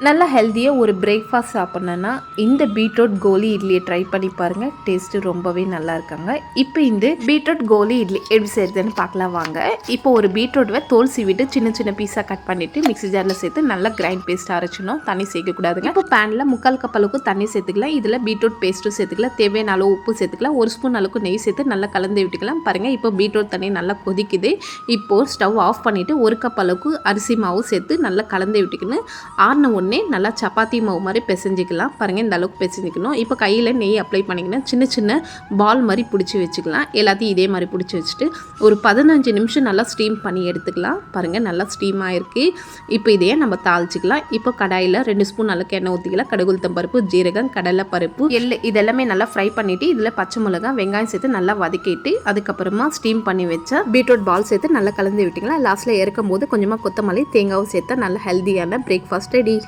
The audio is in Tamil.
நல்லா ஹெல்த்தியாக ஒரு பிரேக்ஃபாஸ்ட் சாப்பிட்ணுன்னா இந்த பீட்ரூட் கோலி இட்லியை ட்ரை பண்ணி பாருங்கள். டேஸ்ட்டு ரொம்பவே நல்லா இருக்காங்க. இப்போ இந்த பீட்ரூட் கோலி இட்லி எப்படி செய்யுதுன்னு பார்க்கலாம் வாங்க. இப்போ ஒரு பீட்ரூட்டை தோல் சீவிட்டு சின்ன சின்ன பீஸாக கட் பண்ணிவிட்டு மிக்ஸி ஜாரில் சேர்த்து நல்லா கிரைண்ட் பேஸ்ட் அரைச்சணும். தண்ணி சேர்க்கக்கூடாதுங்க. இப்போ பேனில் 3/4 கப் அளவுக்கு தண்ணி சேர்த்துக்கலாம். இதில் பீட்ரூட் பேஸ்ட்டும் சேர்த்துக்கலாம். தேவையான அளவு உப்பு சேர்த்துக்கலாம். 1 ஸ்பூன் அளவுக்கு நெய் சேர்த்து நல்லா கலந்து விட்டுக்கலாம். பாருங்கள், இப்போ பீட்ரூட் தண்ணி நல்லா கொதிக்குது. இப்போது ஸ்டவ் ஆஃப் பண்ணிவிட்டு 1 கப் அளவுக்கு அரிசி மாவு சேர்த்து நல்லா கலந்து விட்டுக்கணும். ஆறின உடனே நல்லா சப்பாத்தி மாவு மாதிரி பிசைஞ்சிக்கலாம். பாருங்கள், இந்த அளவுக்கு பிசைஞ்சிக்கணும். இப்போ கையில் நெய் அப்ளை பண்ணிக்கணும். சின்ன சின்ன பால் மாதிரி பிடிச்சி வச்சுக்கலாம். எல்லாத்தையும் இதே மாதிரி பிடிச்சி வச்சுட்டு ஒரு 15 நிமிஷம் நல்லா ஸ்டீம் பண்ணி எடுத்துக்கலாம். பாருங்கள், நல்லா ஸ்டீம் ஆகிருக்கு. இப்போ இதையே நம்ம தாளிச்சிக்கலாம். இப்போ கடாயில் 2 ஸ்பூன் அளவுக்கு எண்ணெய் ஊற்றிக்கலாம். கடுகுளுத்தம் பருப்பு, ஜீரகம், கடலை பருப்பு, எள்ளு இதெல்லாமே நல்லா ஃப்ரை பண்ணிவிட்டு இதில் பச்சை மிளகாய், வெங்காயம் சேர்த்து நல்லா வதக்கிட்டு அதுக்கப்புறமா ஸ்டீம் பண்ணி வச்ச பீட்ரூட் பால் சேர்த்து நல்லா கலந்து விட்டுக்கலாம். லாஸ்ட்டில் இறக்கும் போது கொஞ்சமாக கொத்தமல்லி, தேங்காவும் சேர்த்து நல்ல ஹெல்த்தியான பிரேக்ஃபாஸ்ட் ரெடி.